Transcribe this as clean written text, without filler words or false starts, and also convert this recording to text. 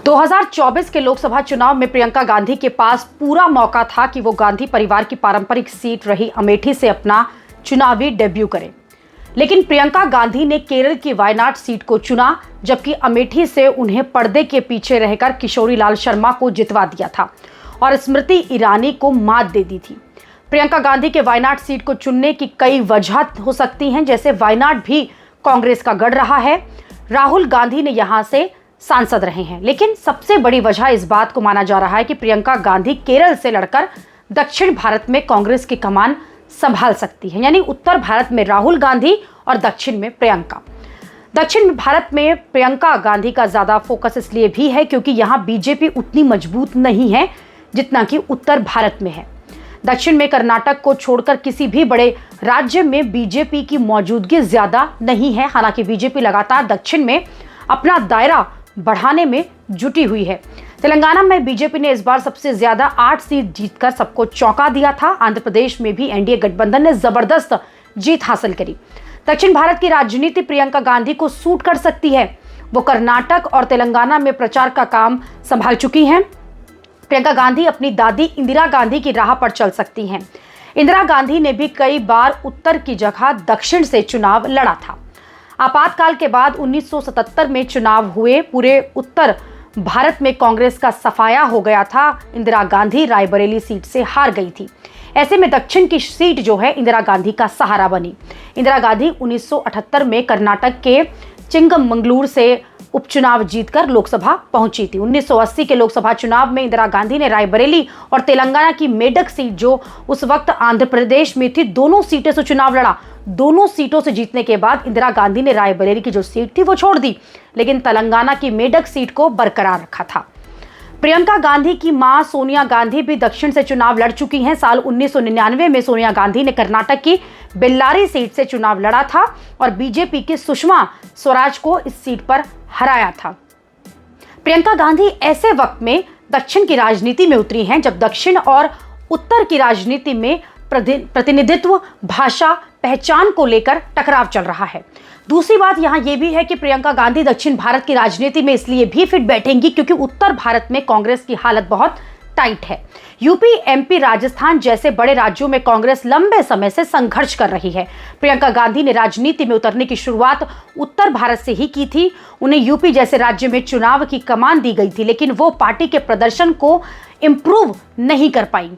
2024 के लोकसभा चुनाव में प्रियंका गांधी के पास पूरा मौका था कि वो गांधी परिवार की पारंपरिक सीट रही अमेठी से अपना चुनावी डेब्यू करें। लेकिन प्रियंका गांधी ने केरल की वायनाड सीट को चुना, जबकि अमेठी से उन्हें पर्दे के पीछे रहकर किशोरी लाल शर्मा को जितवा दिया था और स्मृति ईरानी को मात दे दी थी। प्रियंका गांधी के वायनाड सीट को चुनने की कई वजह हो सकती हैं, जैसे वायनाड भी कांग्रेस का गढ़ रहा है, राहुल गांधी ने यहां से सांसद रहे हैं। लेकिन सबसे बड़ी वजह इस बात को माना जा रहा है कि प्रियंका गांधी केरल से लड़कर दक्षिण भारत में कांग्रेस की कमान संभाल सकती है, यानी उत्तर भारत में राहुल गांधी और दक्षिण में प्रियंका। दक्षिण भारत में प्रियंका गांधी का ज्यादा फोकस इसलिए भी है क्योंकि यहां बीजेपी उतनी मजबूत नहीं है जितना कि उत्तर भारत में है। दक्षिण में कर्नाटक को छोड़कर किसी भी बड़े राज्य में बीजेपी की मौजूदगी ज्यादा नहीं है। हालांकि बीजेपी लगातार दक्षिण में अपना दायरा बढ़ाने में जुटी हुई है। तेलंगाना में बीजेपी ने इस बार सबसे ज्यादा 8 सीट जीतकर सबको चौंका दिया था। आंध्र प्रदेश में भी एनडीए गठबंधन ने जबरदस्त जीत हासिल करी। दक्षिण भारत की राजनीति प्रियंका गांधी को सूट कर सकती है। वो कर्नाटक और तेलंगाना में प्रचार का काम संभाल चुकी हैं। प्रियंका गांधी अपनी दादी इंदिरा गांधी की राह पर चल सकती हैं। इंदिरा गांधी ने भी कई बार उत्तर की जगह दक्षिण से चुनाव लड़ा था। आपातकाल के बाद 1977 में चुनाव हुए, पूरे उत्तर भारत में कांग्रेस का सफाया हो गया था। इंदिरा गांधी रायबरेली सीट से हार गई थी। ऐसे में दक्षिण की सीट जो है इंदिरा गांधी का सहारा बनी। इंदिरा गांधी 1978 में कर्नाटक के चिंगमंगलूर से उपचुनाव जीतकर लोकसभा पहुंची थी। 1980 के लोकसभा चुनाव में इंदिरा गांधी ने रायबरेली और तेलंगाना की मेडक सीट जो उस वक्त आंध्र प्रदेश में थी, दोनों सीटों से चुनाव लड़ा। दोनों सीटों से जीतने के बाद इंदिरा गांधी ने रायबरेली की जो सीट थी वो छोड़ दी, लेकिन तेलंगाना की मेडक सीट को बरकरार रखा था। प्रियंका गांधी की मां सोनिया गांधी भी दक्षिण से चुनाव लड़ चुकी हैं। साल 1999 में सोनिया गांधी ने कर्नाटक की बेल्लारी सीट से चुनाव लड़ा था और बीजेपी की सुषमा स्वराज को इस सीट पर हराया था। प्रियंका गांधी ऐसे वक्त में दक्षिण की राजनीति में उतरी हैं जब दक्षिण और उत्तर की राजनीति में प्रतिनिधित्व, भाषा, पहचान को लेकर टकराव चल रहा है। दूसरी बात यहां यह भी है कि प्रियंका गांधी दक्षिण भारत की राजनीति में इसलिए भी फिट बैठेंगी क्योंकि उत्तर भारत में कांग्रेस की हालत बहुत टाइट है। यूपी, एमपी, राजस्थान जैसे बड़े राज्यों में कांग्रेस लंबे समय से संघर्ष कर रही है। प्रियंका गांधी ने राजनीति में उतरने की शुरुआत उत्तर भारत से ही की थी। उन्हें यूपी जैसे राज्य में चुनाव की कमान दी गई थी, लेकिन वो पार्टी के प्रदर्शन को इंप्रूव नहीं कर पाई।